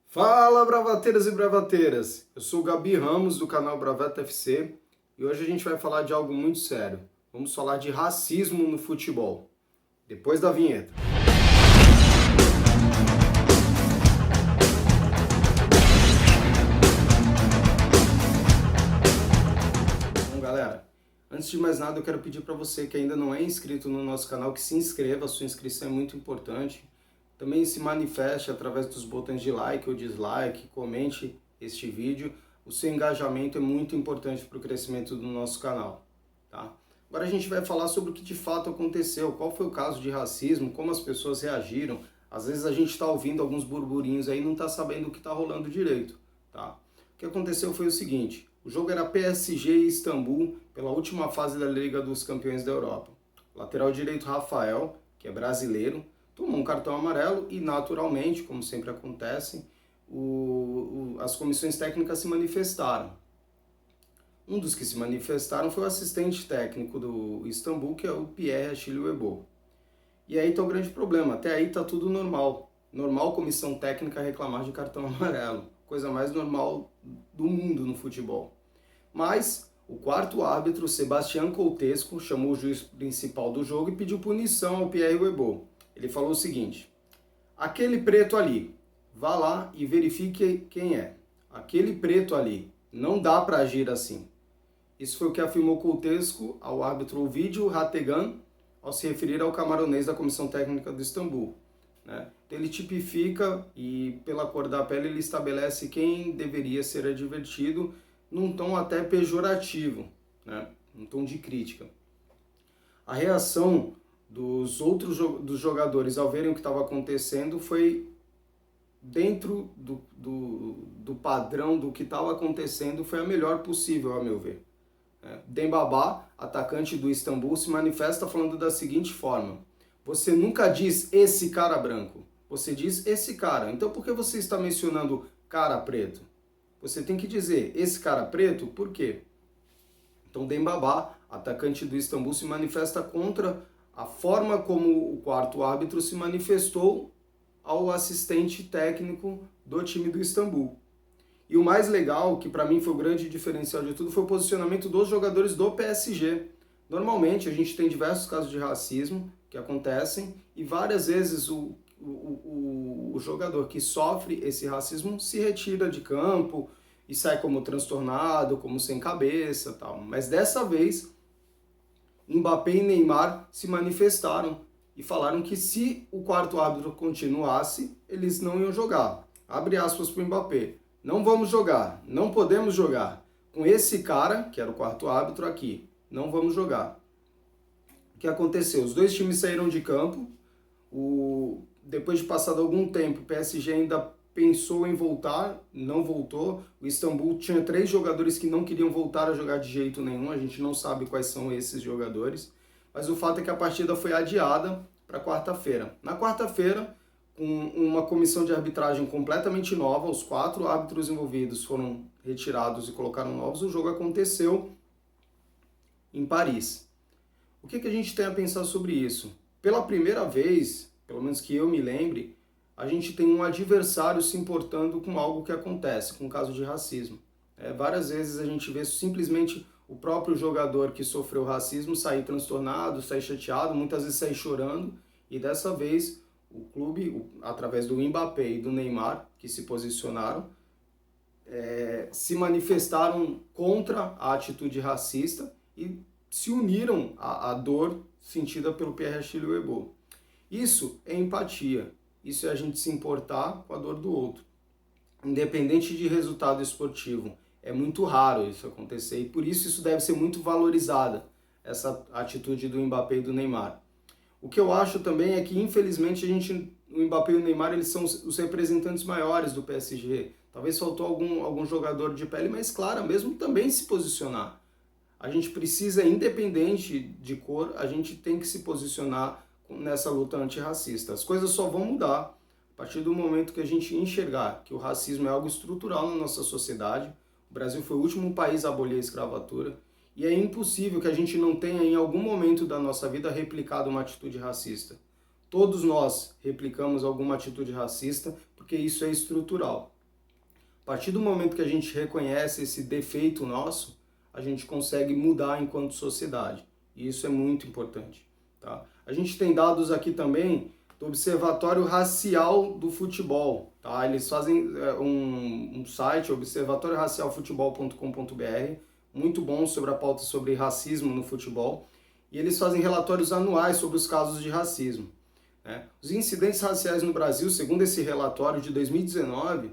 Fala, bravateiras e bravateiras! Eu sou o Gabi Ramos, do canal Bravata FC, e hoje a gente vai falar de algo muito sério. Vamos falar de racismo no futebol. Depois da vinheta. Bom, galera, antes de mais nada eu quero pedir para você que ainda não é inscrito no nosso canal que se inscreva, a sua inscrição é muito importante. Também se manifeste através dos botões de like ou dislike, comente este vídeo. O seu engajamento é muito importante para o crescimento do nosso canal, tá? Agora a gente vai falar sobre o que de fato aconteceu, qual foi o caso de racismo, como as pessoas reagiram. Às vezes a gente está ouvindo alguns burburinhos aí e não está sabendo o que está rolando direito, tá? O que aconteceu foi o seguinte, o jogo era PSG e Istambul pela última fase da Liga dos Campeões da Europa. O lateral direito Rafael, que é brasileiro, tomou um cartão amarelo e, naturalmente, como sempre acontece, as comissões técnicas se manifestaram. Um dos que se manifestaram foi o assistente técnico do Istambul, que é o Pierre Achille Webo. E aí está o grande problema, até aí está tudo normal. Normal comissão técnica reclamar de cartão amarelo, coisa mais normal do mundo no futebol. Mas o quarto árbitro, Sebastián Coutesko, chamou o juiz principal do jogo e pediu punição ao Pierre Webo. Ele falou o seguinte: aquele preto ali, vá lá e verifique quem é. Aquele preto ali, não dá para agir assim. Isso foi o que afirmou Coutesko ao árbitro Ovidio Rategan ao se referir ao camaronês da comissão técnica do Istambul, né? Então ele tipifica e pela cor da pele ele estabelece quem deveria ser advertido num tom até pejorativo, né? Um tom de crítica. A reação dos dos jogadores ao verem o que estava acontecendo foi dentro do padrão do que estava acontecendo, foi a melhor possível, a meu ver. Dembaba, atacante do Istambul, se manifesta falando da seguinte forma: você nunca diz esse cara branco, você diz esse cara. Então por que você está mencionando cara preto? Você tem que dizer esse cara preto, por quê? Então Dembaba, atacante do Istambul, se manifesta contra a forma como o quarto árbitro se manifestou ao assistente técnico do time do Istambul. E o mais legal, que para mim foi o grande diferencial de tudo, foi o posicionamento dos jogadores do PSG. Normalmente a gente tem diversos casos de racismo que acontecem e várias vezes o jogador que sofre esse racismo se retira de campo e sai como transtornado, como sem cabeça, tal. Mas dessa vez Mbappé e Neymar se manifestaram e falaram que se o quarto árbitro continuasse, eles não iam jogar. Abre aspas para o Mbappé: não vamos jogar, não podemos jogar. Com esse cara, que era o quarto árbitro aqui, não vamos jogar. O que aconteceu? Os dois times saíram de campo. Depois de passado algum tempo, o PSG ainda pensou em voltar, não voltou. O Istambul tinha 3 jogadores que não queriam voltar a jogar de jeito nenhum, a gente não sabe quais são esses jogadores, mas o fato é que a partida foi adiada para quarta-feira. Na quarta-feira, com uma comissão de arbitragem completamente nova, os 4 árbitros envolvidos foram retirados e colocaram novos, o jogo aconteceu em Paris. O que a gente tem a pensar sobre isso? Pela primeira vez, pelo menos que eu me lembre, a gente tem um adversário se importando com algo que acontece, com o caso de racismo. Várias vezes a gente vê simplesmente o próprio jogador que sofreu racismo sair transtornado, sair chateado, muitas vezes sair chorando, e dessa vez o clube, através do Mbappé e do Neymar, que se posicionaram, se manifestaram contra a atitude racista e se uniram à dor sentida pelo Pierre Achille Webo. Isso é empatia. Isso é a gente se importar com a dor do outro. Independente de resultado esportivo, é muito raro isso acontecer e por isso deve ser muito valorizada, essa atitude do Mbappé e do Neymar. O que eu acho também é que, infelizmente, o Mbappé e o Neymar eles são os representantes maiores do PSG. Talvez faltou algum jogador de pele mais clara mesmo também se posicionar. A gente precisa, independente de cor, a gente tem que se posicionar nessa luta antirracista. As coisas só vão mudar a partir do momento que a gente enxergar que o racismo é algo estrutural na nossa sociedade. O Brasil foi o último país a abolir a escravatura e é impossível que a gente não tenha em algum momento da nossa vida replicado uma atitude racista. Todos nós replicamos alguma atitude racista porque isso é estrutural. partir do momento que a gente reconhece esse defeito nosso, a gente consegue mudar enquanto sociedade. E isso é muito importante. Tá? A gente tem dados aqui também do Observatório Racial do Futebol. Tá? Eles fazem um site, observatorioracialfutebol.com.br, muito bom sobre a pauta sobre racismo no futebol. E eles fazem relatórios anuais sobre os casos de racismo. Né? Os incidentes raciais no Brasil, segundo esse relatório de 2019,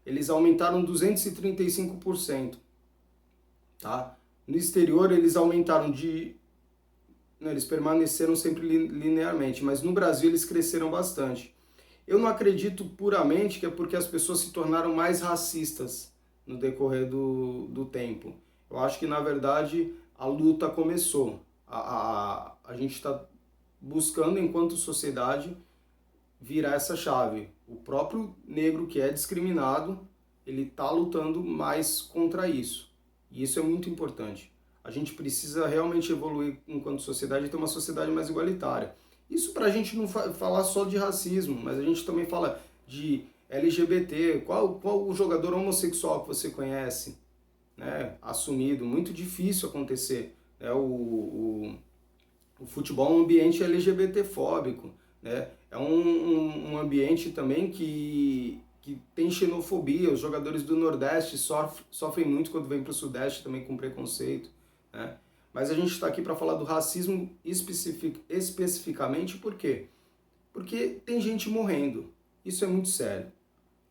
eles aumentaram 235%. Tá? No exterior, eles aumentaram Não, eles permaneceram sempre linearmente, mas no Brasil eles cresceram bastante. Eu não acredito puramente que é porque as pessoas se tornaram mais racistas no decorrer do tempo. Eu acho que, na verdade, a luta começou. A gente está buscando, enquanto sociedade, virar essa chave. O próprio negro que é discriminado, ele está lutando mais contra isso. E isso é muito importante. A gente precisa realmente evoluir enquanto sociedade e ter uma sociedade mais igualitária. Isso para a gente não falar só de racismo, mas a gente também fala de LGBT. Qual o jogador homossexual que você conhece, né, assumido? Muito difícil acontecer. Né? O futebol é um ambiente LGBT-fóbico. Né? É um ambiente também que tem xenofobia. Os jogadores do Nordeste sofrem muito quando vêm para o Sudeste também com preconceito. Né? Mas a gente está aqui para falar do racismo especificamente por quê? Porque tem gente morrendo. Isso é muito sério.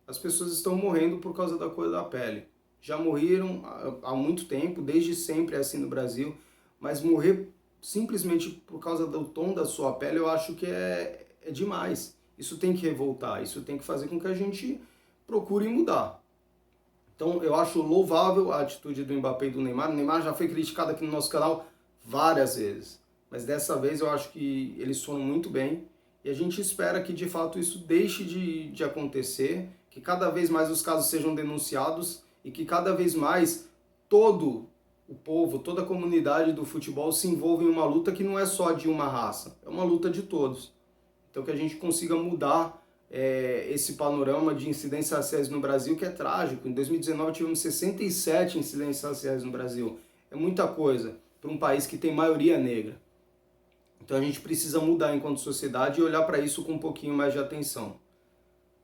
As pessoas estão morrendo por causa da cor da pele. Já morreram há muito tempo, desde sempre é assim no Brasil, mas morrer simplesmente por causa do tom da sua pele, eu acho que é demais. Isso tem que revoltar, isso tem que fazer com que a gente procure mudar. Então eu acho louvável a atitude do Mbappé e do Neymar. O Neymar já foi criticado aqui no nosso canal várias vezes, mas dessa vez eu acho que eles foram muito bem e a gente espera que de fato isso deixe de acontecer, que cada vez mais os casos sejam denunciados e que cada vez mais todo o povo, toda a comunidade do futebol se envolva em uma luta que não é só de uma raça, é uma luta de todos. Então que a gente consiga mudar esse panorama de incidências raciais no Brasil, que é trágico. Em 2019 tivemos 67 incidências raciais no Brasil. É muita coisa para um país que tem maioria negra. Então a gente precisa mudar enquanto sociedade e olhar para isso com um pouquinho mais de atenção.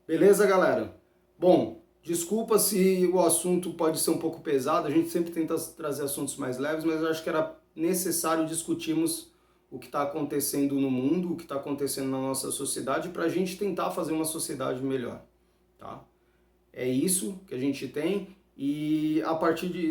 Beleza, galera? Bom, desculpa se o assunto pode ser um pouco pesado, a gente sempre tenta trazer assuntos mais leves, mas eu acho que era necessário discutirmos o que está acontecendo no mundo, o que está acontecendo na nossa sociedade, para a gente tentar fazer uma sociedade melhor, tá? É isso que a gente tem e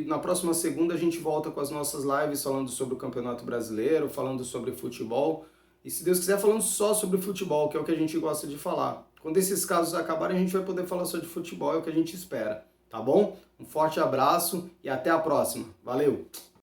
na próxima segunda a gente volta com as nossas lives falando sobre o Campeonato Brasileiro, falando sobre futebol e, se Deus quiser, falando só sobre futebol, que é o que a gente gosta de falar. Quando esses casos acabarem, a gente vai poder falar só de futebol, é o que a gente espera, tá bom? Um forte abraço e até a próxima. Valeu!